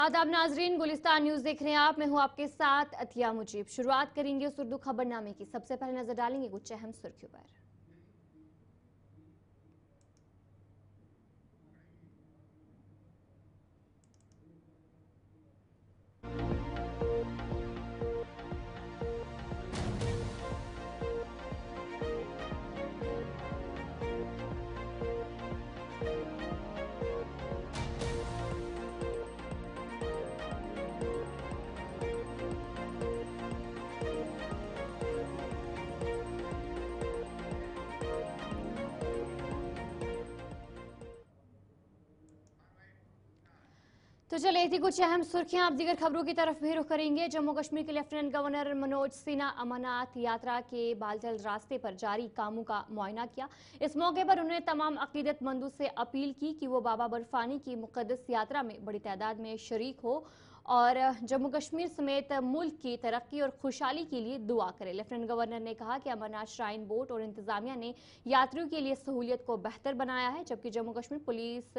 आदाब नाजरीन, गुलिस्तान न्यूज देख रहे हैं आप। मैं हूं आपके साथ अतिया मुजीब। शुरुआत करेंगे उस उर्दू खबरनामे की। सबसे पहले नजर डालेंगे कुछ अहम सुर्खियों पर। तो चलिए थी कुछ अहम सुर्खियां। आप दीगर खबरों की तरफ भी रुख करेंगे। जम्मू कश्मीर के लेफ्टिनेंट गवर्नर मनोज सिन्हा अमरनाथ यात्रा के बालतल रास्ते पर जारी कामों का मुआयना किया। इस मौके पर उन्होंने तमाम अकीदतमंदों से अपील की कि वो बाबा बर्फानी की मुकद्दस यात्रा में बड़ी तादाद में शरीक हो और जम्मू कश्मीर समेत मुल्क की तरक्की और खुशहाली के लिए दुआ करें। लेफ्टिनेंट गवर्नर ने कहा कि अमरनाथ श्राइन बोर्ड और इंतजामिया ने यात्रियों के लिए सहूलियत को बेहतर बनाया है, जबकि जम्मू कश्मीर पुलिस,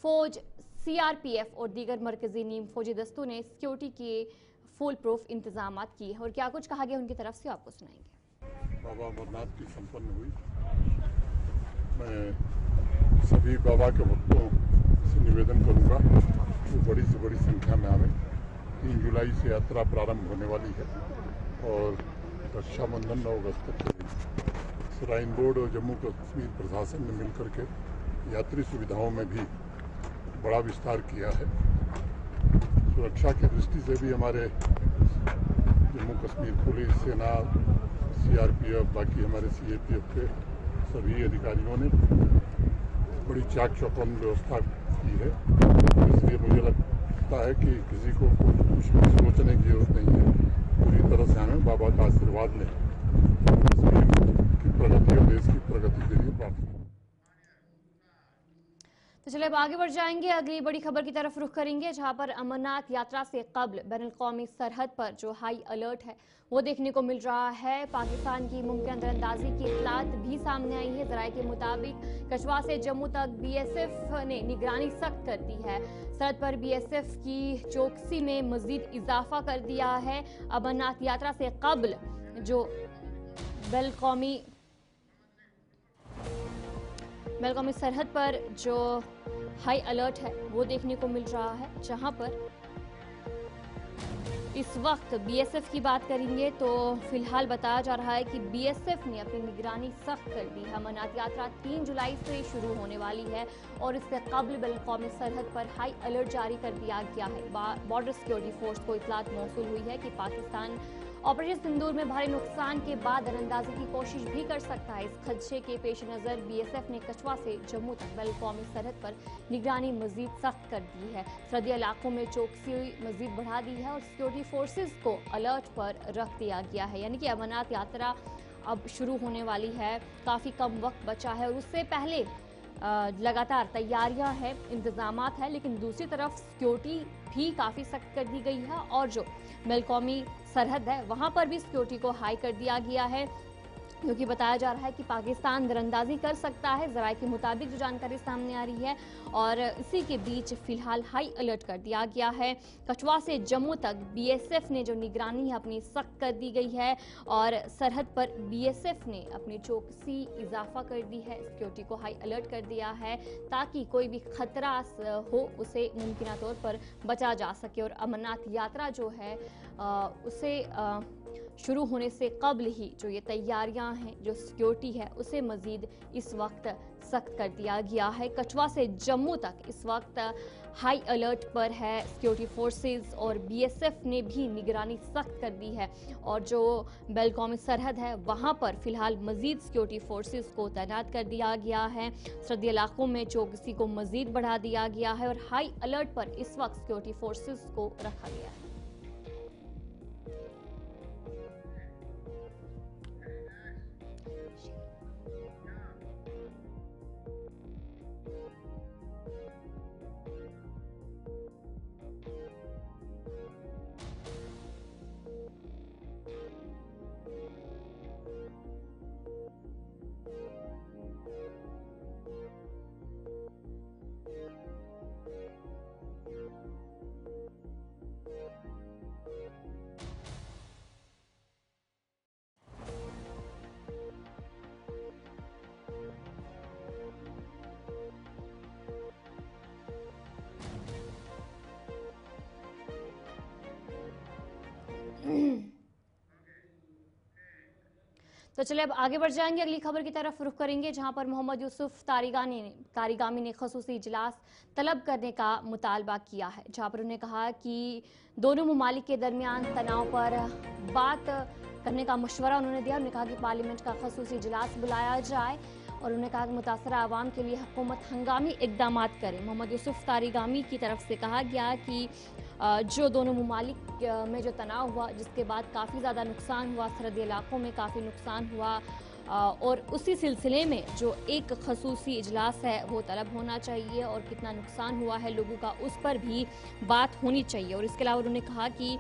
फौज, सीआरपीएफ और दीगर मरकजी नीम फौजी दस्तों ने सिक्योरिटी के फुल प्रूफ इंतजाम किए। और क्या कुछ कहा गया उनकी तरफ से आपको सुनाएंगे। बाबा अमरनाथ की संपन्न हुई। मैं सभी बाबा के भक्तों से निवेदन करूंगा वो बड़ी से बड़ी संख्या में आवे। 3 जुलाई से यात्रा प्रारंभ होने वाली है और रक्षाबंधन 9 अगस्त तक चलेगी। श्राइन बोर्ड और जम्मू कश्मीर प्रशासन ने मिलकर के यात्री सुविधाओं में भी बड़ा विस्तार किया है। सुरक्षा की दृष्टि से भी हमारे जम्मू कश्मीर पुलिस, सेना, सीआरपीएफ, बाकी हमारे सीएपीएफ के सभी अधिकारियों ने बड़ी चाक चौबंद व्यवस्था की है। इसलिए मुझे लगता है कि किसी को कुछ भी सोचने की जरूरत नहीं है। पूरी तरह से हमें बाबा का आशीर्वाद लें। कश्मीर की प्रगति और देश की प्रगति के लिए प्रार्थना। तो चलिए अब आगे बढ़ जाएंगे। अगली बड़ी खबर की तरफ रुख करेंगे, जहां पर अमरनाथ यात्रा से कब्ल बैनुल-अक़वामी सरहद पर जो हाई अलर्ट है वो देखने को मिल रहा है। पाकिस्तान की मुमकिन अंदरंदाजी की इत्तलात भी सामने आई है। जराये के मुताबिक कछवा से जम्मू तक बीएसएफ ने निगरानी सख्त कर दी है। सरहद पर बीएसएफ की चौकसी में मजीद इजाफा कर दिया है। अमरनाथ यात्रा से कब्ल जो बैनुल-अक़वामी सरहद पर जो हाई अलर्ट है वो देखने को मिल रहा है, जहां पर इस वक्त बीएसएफ की बात करेंगे तो फिलहाल बताया जा रहा है कि बीएसएफ ने अपनी निगरानी सख्त कर दी है। अमरनाथ यात्रा 3 जुलाई से शुरू होने वाली है और इससे कब्ल बैनुल-अक़वामी सरहद पर हाई अलर्ट जारी कर दिया गया है। बॉर्डर सिक्योरिटी फोर्स को इत्तलात मौसूल हुई है कि पाकिस्तान ऑपरेशन सिंदूर में भारी नुकसान के बाद दरअंदाजी की कोशिश भी कर सकता है। इस खदशे के पेश नजर बीएसएफ ने कछवा से जम्मू तक बैनुल-अक़वामी सरहद पर निगरानी मजीद सख्त कर दी है। सरहदी इलाकों में चौकसी मजीद बढ़ा दी है और सिक्योरिटी फोर्सेज को अलर्ट पर रख दिया गया है। यानी कि अमरनाथ यात्रा अब शुरू होने वाली है, काफ़ी कम वक्त बचा है और उससे पहले लगातार तैयारियां हैं, इंतजामात है, लेकिन दूसरी तरफ सिक्योरिटी भी काफ़ी सख्त कर दी गई है और जो बैनुल-अक़वामी सरहद है वहां पर भी सिक्योरिटी को हाई कर दिया गया है, क्योंकि बताया जा रहा है कि पाकिस्तान दरअंदाजी कर सकता है। जराये के मुताबिक जो जानकारी सामने आ रही है और इसी के बीच फिलहाल हाई अलर्ट कर दिया गया है। कछवा से जम्मू तक बीएसएफ ने जो निगरानी है अपनी सख्त कर दी गई है और सरहद पर बीएसएफ ने अपनी चौकसी इजाफा कर दी है, सिक्योरिटी को हाई अलर्ट कर दिया है ताकि कोई भी खतरा हो उसे मुमकिन तौर पर बचा जा सके। और अमरनाथ यात्रा जो है उसे शुरू होने से कब्ल ही जो ये तैयारियां हैं, जो सिक्योरिटी है, उसे मजीद इस वक्त सख्त कर दिया गया है। कछवा से जम्मू तक इस वक्त हाई अलर्ट पर है सिक्योरिटी फोर्सेस और बीएसएफ ने भी निगरानी सख्त कर दी है और जो बैनुल-अक़वामी सरहद है वहां पर फिलहाल मजीद सिक्योरिटी फोर्सेस को तैनात कर दिया गया है। सरहदी इलाकों में चौकसी को मजीद बढ़ा दिया गया है और हाई अलर्ट पर इस वक्त सिक्योरिटी फोर्सेस को रखा गया है। तो चलिए अब आगे बढ़ जाएंगे, अगली खबर की तरफ रुख करेंगे, जहां पर मोहम्मद यूसुफ तारिगामी ने खसूसी इजलास तलब करने का मुतालबा किया है, जहां पर उन्होंने कहा कि दोनों ममालिक के दरमियान तनाव पर बात करने का मशवरा उन्होंने दिया। उन्होंने कहा कि पार्लियामेंट का खसूसी इजलास बुलाया जाए और उन्होंने कहा कि मुतासरा आवाम के लिए हुकूमत हंगामी इकदाम करे। मोहम्मद यूसुफ तारिगामी की तरफ से कहा गया कि जो दोनों ममालिक में जो तनाव हुआ, जिसके बाद काफ़ी ज़्यादा नुकसान हुआ, सरहदी इलाकों में काफ़ी नुकसान हुआ, और उसी सिलसिले में जो एक खसूसी इजलास है वो तलब होना चाहिए और कितना नुकसान हुआ है लोगों का उस पर भी बात होनी चाहिए। और इसके अलावा उन्होंने कहा कि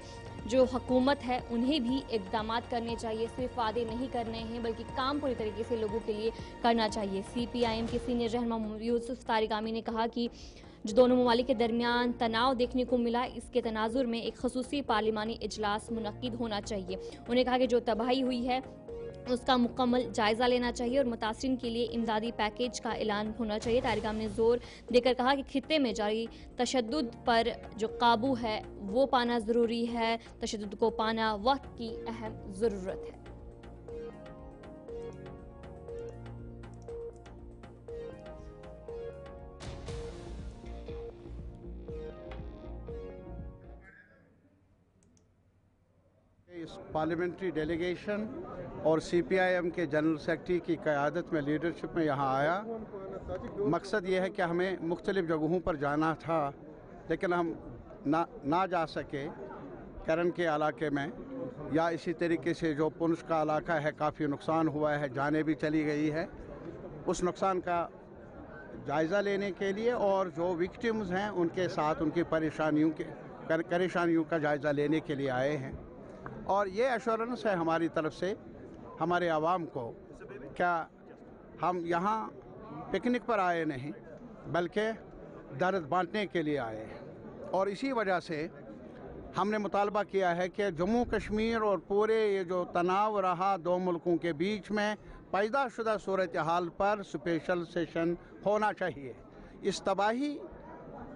जो हुकूमत है उन्हें भी इक़दाम करने चाहिए, सिर्फ वादे नहीं करने हैं बल्कि काम पूरी तरीके से लोगों के लिए करना चाहिए। CPIM के सीनियर रहनुमा यूसुफ तारिगामी ने कहा कि जो दोनों ममालिक के दरमियान तनाव देखने को मिला, इसके तनाजुर में एक खसूसी पार्लिमानी इजलास मुनक्किद होना चाहिए। उन्होंने कहा कि जो तबाही हुई है उसका मुकम्मल जायज़ा लेना चाहिए और मुतासरीन के लिए इमदादी पैकेज का ऐलान होना चाहिए। तारिगामी ने जोर देकर कहा कि खित्ते में जारी तशद्दुद पर जो काबू है वो पाना ज़रूरी है, तशद्दुद को पाना वक्त की अहम ज़रूरत है। इस पार्लियामेंट्री डेलीगेशन और CPIM के जनरल सेक्रेटरी की क़यादत में लीडरशिप में यहाँ आया। मकसद ये है कि हमें मुख्तलिफ़ जगहों पर जाना था, लेकिन हम ना जा सके। करन के इलाके में या इसी तरीके से जो पुंछ का इलाका है काफ़ी नुकसान हुआ है, जाने भी चली गई है। उस नुकसान का जायज़ा लेने के लिए और जो विक्टिम्स हैं उनके साथ उनकी परेशानियों का जायज़ा लेने के लिए आए हैं। और ये एश्योरेंस है हमारी तरफ से हमारे आवाम को, क्या हम यहाँ पिकनिक पर आए नहीं बल्कि दर्द बांटने के लिए आए हैं। और इसी वजह से हमने मुतालबा किया है कि जम्मू कश्मीर और पूरे ये जो तनाव रहा दो मुल्कों के बीच में पैदा शुदा सूरत हाल पर स्पेशल सेशन होना चाहिए। इस तबाही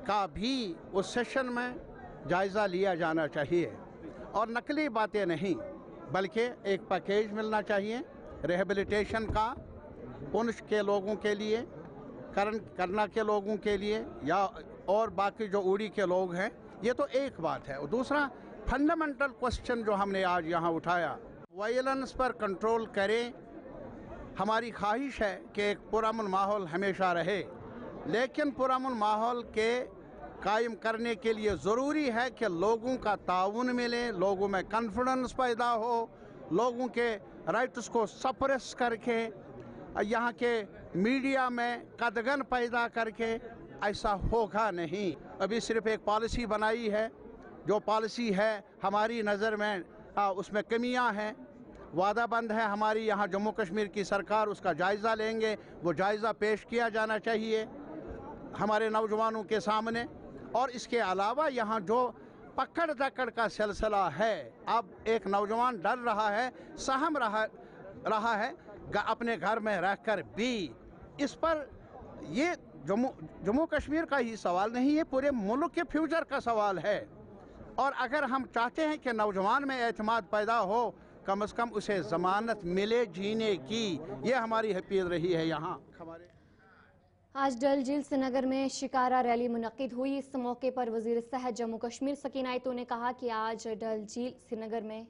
का भी उस सेशन में जायज़ा लिया जाना चाहिए और नकली बातें नहीं बल्कि एक पैकेज मिलना चाहिए रिहेबिलिटेशन का, पुंछ के लोगों के लिए, करना के लोगों के लिए या और बाकी जो उड़ी के लोग हैं। ये तो एक बात है। और दूसरा फंडामेंटल क्वेश्चन जो हमने आज यहाँ उठाया, वायलेंस पर कंट्रोल करें। हमारी ख्वाहिश है कि एक पुरअमन माहौल हमेशा रहे, लेकिन पुरअमन माहौल के कायम करने के लिए ज़रूरी है कि लोगों का ताउन मिले, लोगों में कॉन्फिडेंस पैदा हो, लोगों के राइट्स को सप्रेस करके यहाँ के मीडिया में कदगन पैदा करके ऐसा होगा नहीं। अभी सिर्फ एक पॉलिसी बनाई है, जो पॉलिसी है हमारी नज़र में उसमें कमियां हैं। वादा बंद है हमारी यहाँ जम्मू कश्मीर की सरकार, उसका जायज़ा लेंगे, वो जायज़ा पेश किया जाना चाहिए हमारे नौजवानों के सामने। और इसके अलावा यहाँ जो पकड़ दकड़ का सिलसिला है, अब एक नौजवान डर रहा है, सहम रहा है अपने घर में रहकर भी। इस पर ये जम्मू कश्मीर का ही सवाल नहीं, ये पूरे मुल्क के फ्यूचर का सवाल है। और अगर हम चाहते हैं कि नौजवान में एतमाद पैदा हो, कम से कम उसे ज़मानत मिले जीने की, ये हमारी अपील रही है यहाँ हमारे। आज डल झील श्रीनगर में शिकारा रैली मुनक्किद हुई। इस मौके पर वज़ीर सेहत जम्मू कश्मीर सकीना आयतू ने कहा कि आज डल झील श्रीनगर में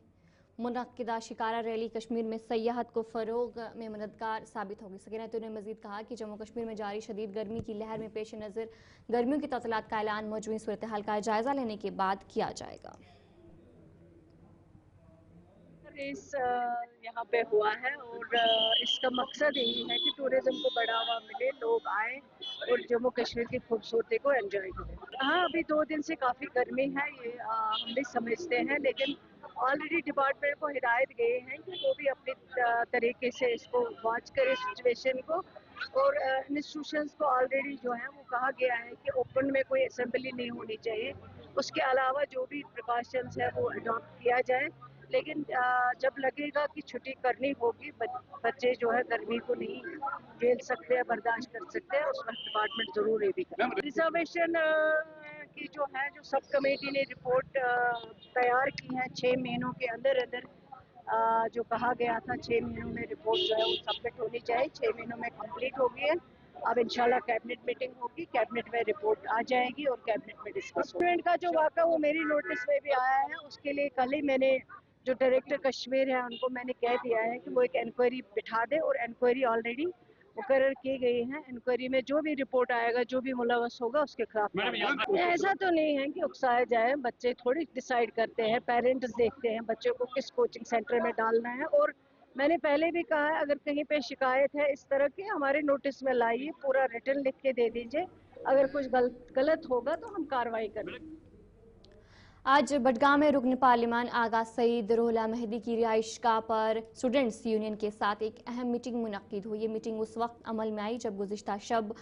मुनक्किदा शिकारा रैली कश्मीर में सयाहत को फ़रोग में मददगार साबित होगी। सकीना आयतू ने मज़ीद कहा कि जम्मू कश्मीर में जारी शदीद गर्मी की लहर में पेश नज़र गर्मियों की तफसीलात का ऐलान मौजूदा सूरत हाल का जायज़ा लेने के बाद किया जाएगा। इस यहाँ पे हुआ है और इसका मकसद यही है कि टूरिज्म को बढ़ावा मिले, लोग आए और जम्मू कश्मीर की खूबसूरती को एंजॉय करें। हाँ, अभी 2 दिन से काफ़ी गर्मी है, ये हम भी समझते हैं, लेकिन ऑलरेडी डिपार्टमेंट को हिदायत गए हैं कि वो भी अपने तरीके से इसको वॉच करे सिचुएशन को। और इंस्टीट्यूशंस को ऑलरेडी जो है वो कहा गया है कि ओपन में कोई असेंबली नहीं होनी चाहिए। उसके अलावा जो भी प्रिकॉशंस है वो अडॉप्ट किया जाए। लेकिन जब लगेगा कि छुट्टी करनी होगी, बच्चे जो है गर्मी को नहीं झेल सकते या बर्दाश्त कर सकते हैं, उस वक्त डिपार्टमेंट ज़रूर ये भी करें। रिजर्वेशन की जो है, जो सब कमेटी ने रिपोर्ट तैयार की है 6 महीनों के अंदर अंदर, जो कहा गया था 6 महीनों में रिपोर्ट जो है वो सबमिट होनी चाहिए, 6 महीनों में कंप्लीट हो गई है। अब इंशाल्लाह कैबिनेट मीटिंग होगी, कैबिनेट में रिपोर्ट आ जाएगी और कैबिनेट में डिस्कस होगा। स्टूडेंट का जो वाक़ा वो मेरी नोटिस में भी आया है, उसके लिए कल ही मैंने जो डायरेक्टर कश्मीर है उनको मैंने कह दिया है कि वो एक इंक्वायरी बिठा दे, और इंक्वायरी ऑलरेडी मुकर्रर की गई है। इंक्वायरी में जो भी रिपोर्ट आएगा, जो भी मुलवस होगा उसके खिलाफ। ऐसा तो नहीं है कि उकसाया जाए, बच्चे थोड़ी डिसाइड करते हैं, पेरेंट्स देखते हैं बच्चों को किस कोचिंग सेंटर में डालना है। और मैंने पहले भी कहा है, अगर कहीं पे शिकायत है इस तरह की, हमारे नोटिस में लाइए, पूरा रिटर्न लिख के दे दीजिए, अगर कुछ गलत होगा तो हम कार्रवाई करेंगे। आज बडगाम में रुकन पार्लिमान आगा सईद रोहला मेहदी की रिहाइशगाह पर स्टूडेंट्स यूनियन के साथ एक अहम मीटिंग मुनक्किद हुई। ये मीटिंग उस वक्त अमल में आई जब गुज़िश्ता शब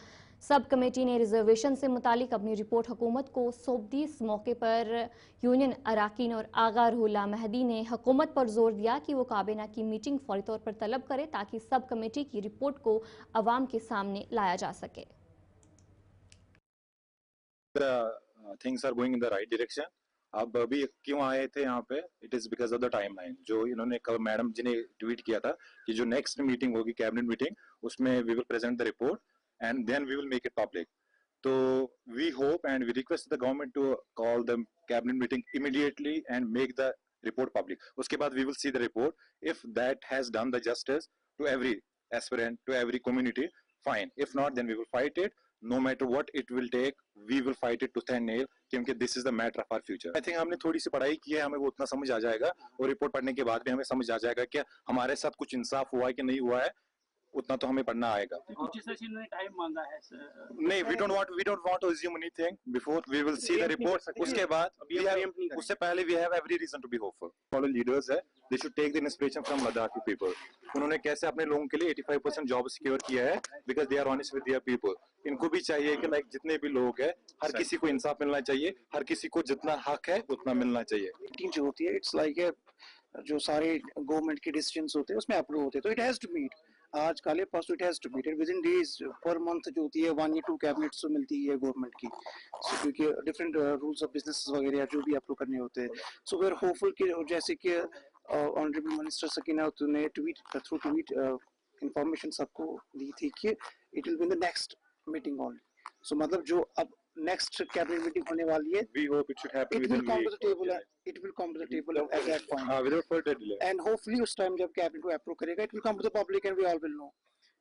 सब कमेटी ने रिजर्वेशन से मुतालिक अपनी रिपोर्ट हुकूमत को सौंप दी। इस मौके पर यूनियन अराकीन और आगा रोहला मेहदी ने हुकूमत पर जोर दिया कि वो काबीना की मीटिंग फौरी तौर पर तलब करे ताकि सब कमेटी की रिपोर्ट को अवाम के सामने लाया जा सके। Things are going in the right direction. अब अभी क्यों आए थे यहाँ पे? It is because of the time line जो इन्होंने कल मैडम जी ने ट्वीट किया था कि जो नेक्स्ट मीटिंग होगी कैबिनेट मीटिंग, उसमें we will present the report and then we will make it public. तो we hope and we request the government to call the cabinet meeting immediately and make the report public. उसके बाद we will see the report, if that has done the justice to every aspirant, to every community, fine, if not then we will fight it, no matter what it will take, we will fight it to thin nail, क्योंकि this is the matter of our future. I think हमने थोड़ी सी पढ़ाई की है, हमें वो उतना समझ आ जाएगा, और रिपोर्ट पढ़ने के बाद भी हमें समझ आ जाएगा कि हमारे साथ कुछ इंसाफ हुआ है कि नहीं हुआ है, उतना तो हमें पढ़ना आएगा। टाइम मांगा है नहीं, we don't want to assume anything before we will see the report. उसके बाद उससे पहले we have every reason to be hopeful. Follow leaders है, they should take the inspiration from Ladakhi people. उन्होंने कैसे अपने लोगों के लिए 85% जॉब सिक्योर किया है, because they are honest with their people. इनको भी चाहिए कि लाइक जितने भी लोग हैं, हर किसी को इंसाफ मिलना चाहिए, हर किसी को जितना हक है उतना मिलना चाहिए। मीटिंग जो होती है, इट्स लाइक जो सारे गवर्नमेंट के डिसीजंस होते हैं उसमें अप्रूव होते हैं, तो इट हैज टू मीट। आज काले परसों it has to meet with in days, per month जो होती है 1 या 2 कैबिनेट्स तो मिलती है गवर्नमेंट की, सो क्योंकि डिफरेंट रूल्स ऑफ बिजनेस वगैरह जो भी अप्रूव करने होते हैं। सो वी आर होपफुल कि जैसे कि ऑनरेबल मिनिस्टर सकीना ने थ्रू ट्वीट इंफॉर्मेशन सबको दी थी कि it will be in the next meeting only. So मतलब जो अब नेक्स्ट कैबिनेट मीटिंग होने वाली है, we hope it should happen it will come to the table, it will come to the table at that point, without further delay, and hopefully उस time जब cabinet को approve करेगा, it will come to the public and we all will know.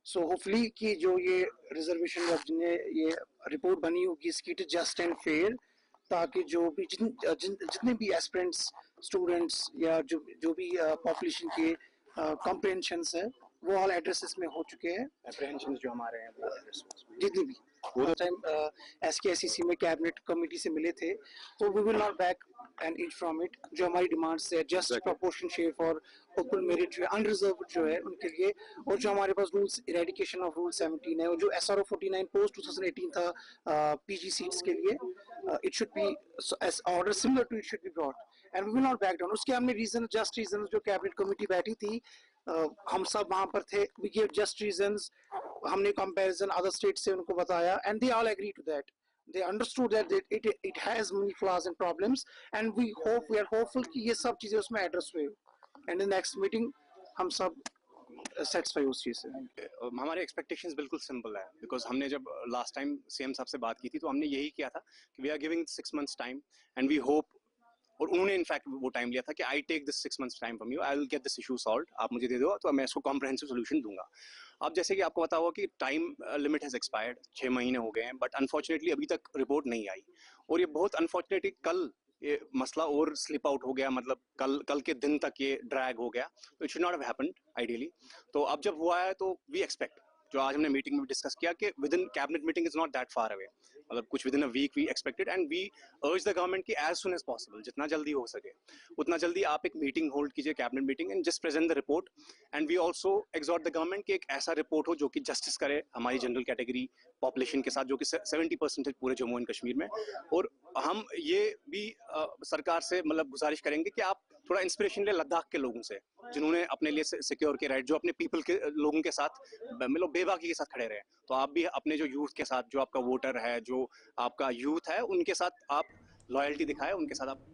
So hopefully कि जो ये reservation जब जिन्हें ये रिपोर्ट बनी होगी इसकी जस्ट एंड फेयर, ताकि जो भी जितने भी एस्पिरेंट्स स्टूडेंट्स या जो भी पॉपुलेशन के कॉम्प्रिहेंशंस है वो ऑल एड्रेसेस में हो चुके हैं। एप्रीहेंशंस जो हमारे हैं वो एड्रेसेस जितनी भी वो टाइम SKSEC में कैबिनेट कमेटी से मिले थे, तो we will not back an inch from it. जो हमारी डिमांड्स है, just proportion share for open merit जो है, अनरिजर्व्ड जो है उनके लिए, और जो हमारे पास रूल्स इरेडिकेशन ऑफ रूल 17 है, और जो SRO 49 पोस्ट 2018 था PG सीट्स के लिए, it should be as order similar to it should be brought and we will not back down. उसके हमने रीजन, जस्ट रीजन, जो कैबिनेट कमेटी बैठी थी हम सब वहां पर थे, वी गिव जस्ट रीजंस, हमने कंपैरिजन अदर स्टेट से उनको बताया and they all agree to that, they understood that it has many flaws and problems and we are hopeful कि ये सब चीजें उसमें एड्रेस हुए and in next meeting हम सब satisfy उस चीज से। हमारे एक्सपेक्टेशंस बिल्कुल सिंपल है, बिकॉज हमने जब लास्ट टाइम CM साहब से बात की थी तो हमने यही किया था कि we are giving 6 months time and we hope, और उन्होंने इनफैक्ट वो टाइम लिया था कि I take this 6 months time from you, I will get this issue solved, आप मुझे दे दो तो मैं इसको कॉम्प्रहेंसिव सोल्यूशन दूंगा। अब जैसे कि आपको पता होगा कि टाइम लिमिट हैज एक्सपायर्ड, 6 महीने हो गए हैं, बट अनफॉर्चुनेटली अभी तक रिपोर्ट नहीं आई, और ये बहुत अनफॉर्चुनेटली कल ये मसला और स्लिप आउट हो गया, मतलब कल के दिन तक ये ड्रैग हो गया, तो it should not have happened ideally. तो अब जब हुआ है तो वी एक्सपेक्ट, जो आज हमने मीटिंग में डिस्कस किया कि within cabinet meeting is not that far away, मतलब कुछ within a week we expected and we urge the government कि एज सुन एज पॉसिबल, जितना जल्दी हो सके उतना जल्दी आप एक मीटिंग होल्ड कीजिए, cabinet meeting, and just present the report, and we also exhort the government कि एक ऐसा रिपोर्ट हो जो कि जस्टिस करे हमारी जनरल कैटेगरी पॉपुलेशन के साथ, जो कि 70% है पूरे जम्मू एंड कश्मीर में। और हम ये भी सरकार से मतलब गुजारिश करेंगे कि आप थोड़ा इंस्पिरेशन ले लद्दाख के लोगों से, जिन्होंने अपने लिए सिक्योर के राइट, जो अपने पीपल के लोगों के साथ मतलब बेबाकी के साथ खड़े रहे। तो आप भी अपने जो यूथ के साथ, जो आपका वोटर है, जो आपका यूथ है, उनके साथ आप लॉयल्टी दिखाएं, उनके साथ आप।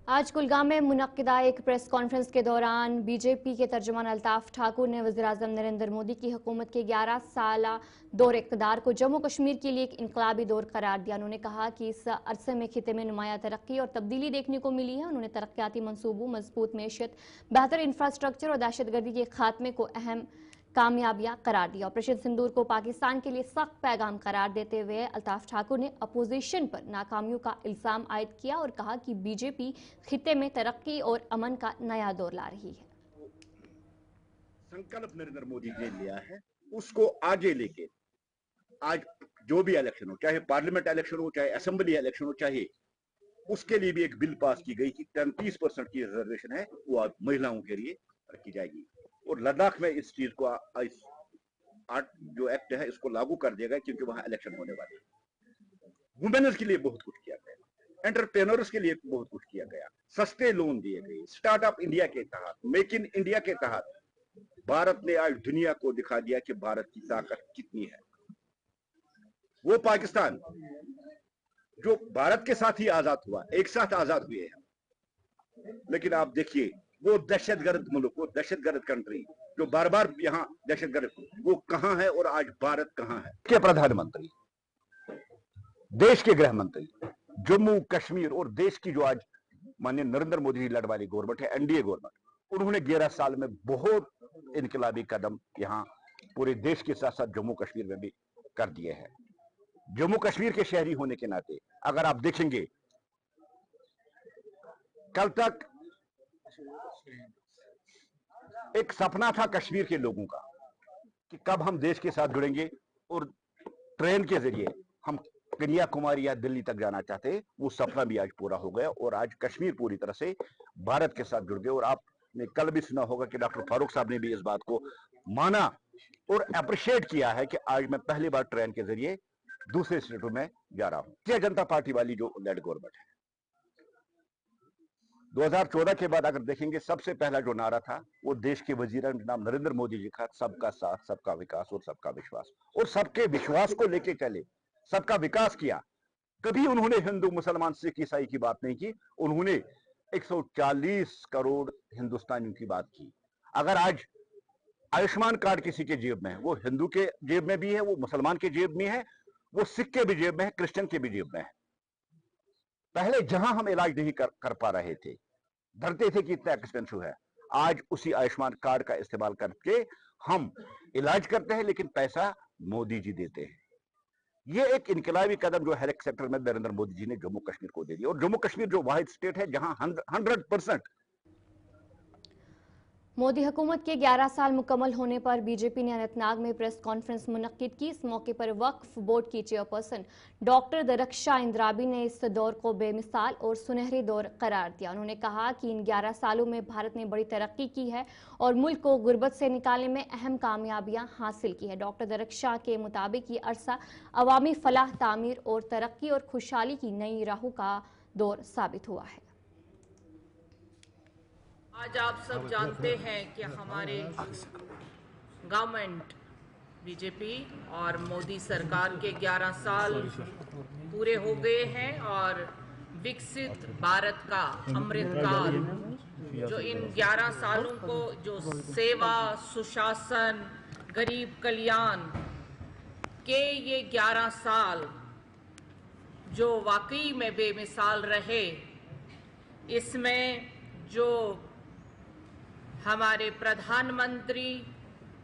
आज कुलगाम में मुनक्किदा एक प्रेस कॉन्फ्रेंस के दौरान बीजेपी के तर्जुमान अल्ताफ ठाकुर ने वज़ीर-ए-आज़म नरेंद्र मोदी की हुकूमत के 11 साला दौर इक़्तिदार को जम्मू कश्मीर के लिए एक इनकलाबी दौर करार दिया। उन्होंने कहा कि इस अरसे में खिते में नुमाया तरक्की और तब्दीली देखने को मिली है। उन्होंने तरक्याती मनसूबों, मजबूत मैशियत, बेहतर इंफ्रास्ट्रक्चर और दहशतगर्दी के खात्मे को अहम कामयाबियां करार दिया। ऑपरेशन सिंदूर को पाकिस्तान के लिए सख्त पैगाम करार देते हुए अल्ताफ ठाकुर ने अपोजिशन पर नाकामियों का इल्जाम आयद किया और कहा कि बीजेपी खिते में तरक्की और अमन का नया दौर ला रही है। संकल्प नरेंद्र मोदी ने लिया है, उसको आगे लेके आज जो भी इलेक्शन हो, चाहे पार्लियामेंट इलेक्शन हो, चाहे असेंबली इलेक्शन हो, चाहे उसके लिए भी एक बिल पास की गई कि 33% की रिजर्वेशन है वो अब महिलाओं के लिए रखी जाएगी। और लद्दाख में इस चीज को जो एक्ट है इसको लागू कर दिया गया, क्योंकि वहां इलेक्शन होने वाले हैं। वुमेन्स के लिए बहुत कुछ किया गया, एंटरप्रेन्योर्स के लिए बहुत कुछ किया गया, सस्ते लोन दिए गए, स्टार्टअप इंडिया के तहत, मेक इन इंडिया के तहत भारत ने आज दुनिया को दिखा दिया कि भारत की ताकत कितनी है। वो पाकिस्तान जो भारत के साथ ही आजाद हुआ, एक साथ आजाद हुए हैं, लेकिन आप देखिए वो दहशतगर्द मुल्क, वो दहशतगर्द कंट्री जो बार बार यहाँ दहशतगर्द, वो कहां है और आज भारत कहां है। के प्रधानमंत्री, देश के गृह मंत्री, जम्मू कश्मीर और देश की जो आज माननीय नरेंद्र मोदी जी लड़ वाली गवर्नमेंट है, एनडीए गवर्नमेंट, उन्होंने 11 साल में बहुत इनकलाबी कदम यहाँ पूरे देश के साथ साथ जम्मू कश्मीर में भी कर दिए हैं। जम्मू कश्मीर के शहरी होने के नाते अगर आप देखेंगे, कल तक एक सपना था कश्मीर के लोगों का कि कब हम देश के साथ जुड़ेंगे और ट्रेन के जरिए हम कन्याकुमारी या दिल्ली तक जाना चाहते हैं। वो सपना भी आज पूरा हो गया और आज कश्मीर पूरी तरह से भारत के साथ जुड़ गए। और आपने कल भी सुना होगा कि डॉक्टर फारूक साहब ने भी इस बात को माना और अप्रिशिएट किया है कि आज मैं पहली बार ट्रेन के जरिए दूसरे स्टेटों में जा रहा हूं। भारतीय जनता पार्टी वाली जो लेड गवर्नमेंट है, 2014 के बाद अगर देखेंगे, सबसे पहला जो नारा था वो देश के वजीर जनाब नरेंद्र मोदी जी का, सबका साथ, सबका विकास और सबका विश्वास। और सबके विश्वास को लेके चले, सबका विकास किया। कभी उन्होंने हिंदू, मुसलमान, सिख, ईसाई की बात नहीं की, उन्होंने 140 करोड़ हिंदुस्तानियों की बात की। अगर आज आयुष्मान कार्ड किसी के जेब में है, वो हिंदू के जेब में भी है, वो मुसलमान के जेब में है, वो सिख के भी जेब में है, क्रिश्चियन के भी जेब में है। पहले जहां हम इलाज नहीं कर पा रहे थे, डरते थे कि इतना एक्सपेंसिव है, आज उसी आयुष्मान कार्ड का इस्तेमाल करके हम इलाज करते हैं, लेकिन पैसा मोदी जी देते हैं। ये एक इनकलाबी कदम जो हेल्थ सेक्टर में नरेंद्र मोदी जी ने जम्मू कश्मीर को दे दिया। और जम्मू कश्मीर जो वाहिद स्टेट है जहां 100% मोदी हुकूमत के 11 साल मुकम्मल होने पर बीजेपी ने अनंतनाग में प्रेस कॉन्फ्रेंस मुनक्किद की। इस मौके पर वक्फ बोर्ड की चेयरपर्सन डॉक्टर दरख्शां इंद्राबी ने इस दौर को बेमिसाल और सुनहरी दौर करार दिया। उन्होंने कहा कि इन 11 सालों में भारत ने बड़ी तरक्की की है और मुल्क को गुर्बत से निकालने में अहम कामयाबियां हासिल की है। डॉक्टर दरख्शां के मुताबिक ये अरसा अवामी फलाह, तामीर और तरक्की और खुशहाली की नई राहों का दौर साबित हुआ है। आज आप सब जानते हैं कि हमारे गवर्नमेंट बीजेपी और मोदी सरकार के 11 साल पूरे हो गए हैं और विकसित भारत का अमृतकाल, जो इन 11 सालों को जो सेवा, सुशासन, गरीब कल्याण के ये 11 साल जो वाकई में बेमिसाल रहे, इसमें जो हमारे प्रधानमंत्री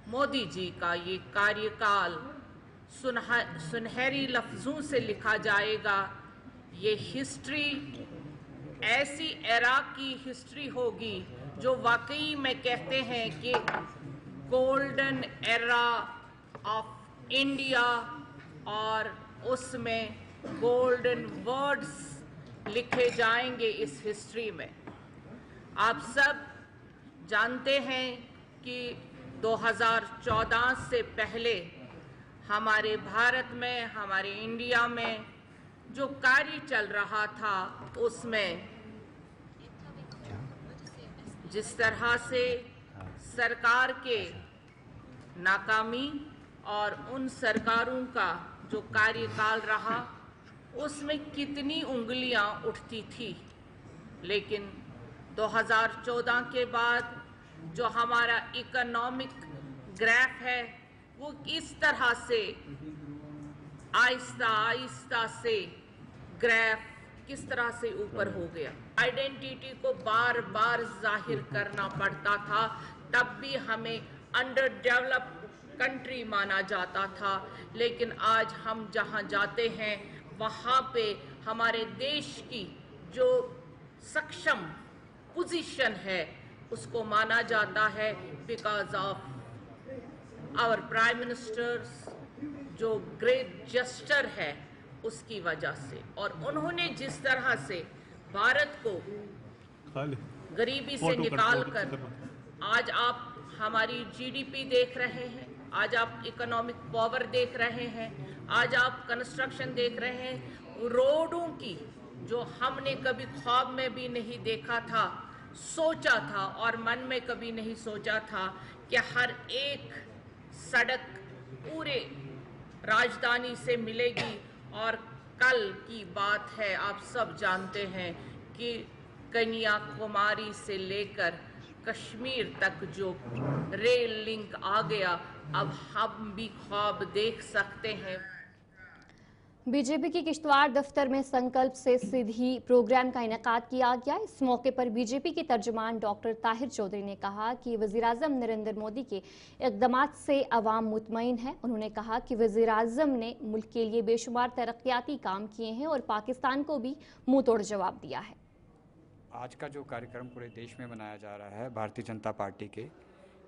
मोदी जी का ये कार्यकाल सुनहरी लफ्जों से लिखा जाएगा। ये हिस्ट्री ऐसी एरा की हिस्ट्री होगी जो वाकई में कहते हैं कि गोल्डन एरा ऑफ इंडिया, और उसमें गोल्डन वर्ड्स लिखे जाएंगे इस हिस्ट्री में। आप सब जानते हैं कि 2014 से पहले हमारे भारत में, हमारे इंडिया में जो कार्य चल रहा था, उसमें जिस तरह से सरकार के नाकामी और उन सरकारों का जो कार्यकाल रहा उसमें कितनी उंगलियां उठती थी, लेकिन 2014 के बाद जो हमारा इकोनॉमिक ग्राफ है वो इस तरह से आहिस्ता आहिस्ता से ग्राफ किस तरह से ऊपर हो गया। आइडेंटिटी को बार बार जाहिर करना पड़ता था, तब भी हमें अंडर डेवलप्ड कंट्री माना जाता था, लेकिन आज हम जहां जाते हैं वहां पे हमारे देश की जो सक्षम पोजीशन है उसको माना जाता है because of our prime ministers जो ग्रेट जेस्चर है उसकी वजह से, और उन्होंने जिस तरह से भारत को गरीबी से निकालकर आज आप हमारी जीडीपी देख रहे हैं, आज आप इकोनॉमिक पावर देख रहे हैं, आज आप कंस्ट्रक्शन देख रहे हैं, रोडों की जो हमने कभी ख्वाब में भी नहीं देखा था, सोचा था और मन में कभी नहीं सोचा था कि हर एक सड़क पूरे राजधानी से मिलेगी। और कल की बात है, आप सब जानते हैं कि कन्याकुमारी से लेकर कश्मीर तक जो रेल लिंक आ गया, अब हम भी ख्वाब देख सकते हैं। बीजेपी की किश्तवाड़ दफ्तर में संकल्प से सीधी प्रोग्राम का इनेकाद किया गया। इस मौके पर बीजेपी के तर्जुमान डॉक्टर ताहिर चौधरी ने कहा कि वज़ीर-ए-आज़म नरेंद्र मोदी के इक़दामात से अवाम मुतमईन है। उन्होंने कहा कि वज़ीर-ए-आज़म ने मुल्क के लिए बेशुमार तरक्याती काम किए हैं और पाकिस्तान को भी मुंह तोड़ जवाब दिया है। आज का जो कार्यक्रम पूरे देश में मनाया जा रहा है, भारतीय जनता पार्टी के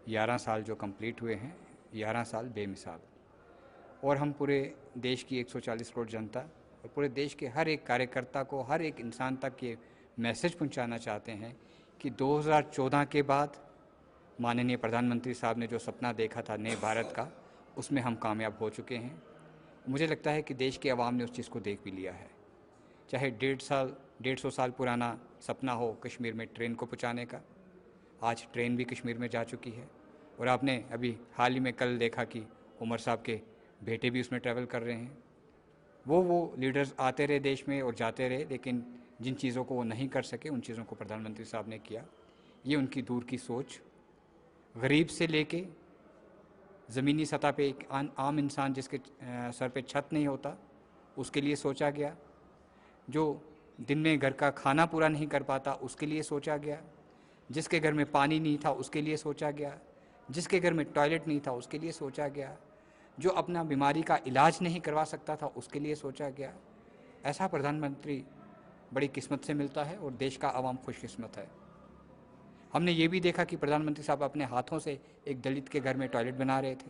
11 साल जो कंप्लीट हुए हैं, 11 साल बेमिसाल, और हम पूरे देश की 140 करोड़ जनता और पूरे देश के हर एक कार्यकर्ता को, हर एक इंसान तक ये मैसेज पहुंचाना चाहते हैं कि 2014 के बाद माननीय प्रधानमंत्री साहब ने जो सपना देखा था नए भारत का, उसमें हम कामयाब हो चुके हैं। मुझे लगता है कि देश के अवाम ने उस चीज़ को देख भी लिया है। चाहे 150 साल पुराना सपना हो कश्मीर में ट्रेन को पहुँचाने का, आज ट्रेन भी कश्मीर में जा चुकी है। और आपने अभी हाल ही में कल देखा कि उमर साहब के बेटे भी उसमें ट्रैवल कर रहे हैं। वो लीडर्स आते रहे देश में और जाते रहे, लेकिन जिन चीज़ों को वो नहीं कर सके उन चीज़ों को प्रधानमंत्री साहब ने किया। ये उनकी दूर की सोच, गरीब से लेके ज़मीनी सतह पे एक आम इंसान जिसके सर पे छत नहीं होता उसके लिए सोचा गया, जो दिन में घर का खाना पूरा नहीं कर पाता उसके लिए सोचा गया, जिसके घर में पानी नहीं था उसके लिए सोचा गया, जिसके घर में टॉयलेट नहीं था उसके लिए सोचा गया, जो अपना बीमारी का इलाज नहीं करवा सकता था उसके लिए सोचा गया। ऐसा प्रधानमंत्री बड़ी किस्मत से मिलता है और देश का आवाम खुशकिस्मत है। हमने ये भी देखा कि प्रधानमंत्री साहब अपने हाथों से एक दलित के घर में टॉयलेट बना रहे थे।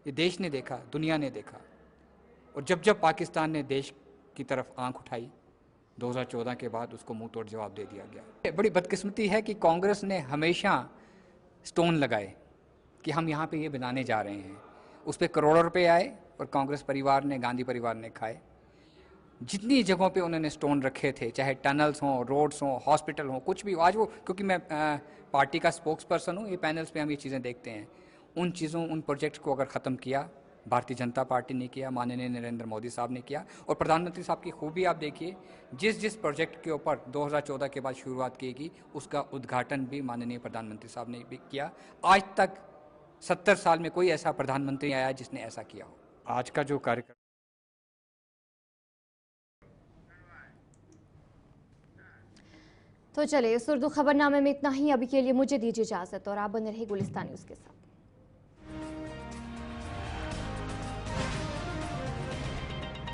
ये देश ने देखा, दुनिया ने देखा। और जब जब पाकिस्तान ने देश की तरफ आंख उठाई 2014 के बाद, उसको मुंह तोड़ जवाब दे दिया गया। बड़ी बदकिस्मती है कि कांग्रेस ने हमेशा स्टोन लगाए कि हम यहाँ पे ये बनाने जा रहे हैं, उस पर करोड़ों रुपए आए और कांग्रेस परिवार ने, गांधी परिवार ने खाए। जितनी जगहों पे उन्होंने स्टोन रखे थे, चाहे टनल्स हों, रोड्स हों, हॉस्पिटल हों, कुछ भी हो, आज वो, क्योंकि मैं पार्टी का स्पोक्स पर्सन हूँ, ये पैनल्स पे हम ये चीज़ें देखते हैं, उन चीज़ों, उन प्रोजेक्ट्स को अगर ख़त्म किया भारतीय जनता पार्टी ने किया, माननीय नरेंद्र मोदी साहब ने किया। और प्रधानमंत्री साहब की खूबी आप देखिए, जिस प्रोजेक्ट के ऊपर 2014 के बाद शुरुआत की गई उसका उद्घाटन भी माननीय प्रधानमंत्री साहब ने भी किया। आज तक 70 साल में कोई ऐसा प्रधानमंत्री आया जिसने ऐसा किया हो। आज का जो कार्यक्रम, तो चलिए इस उर्दू खबरनामे में इतना ही। अभी के लिए मुझे दीजिए इजाजत और आप बने रहिए गुलिस्तान न्यूज़ के साथ।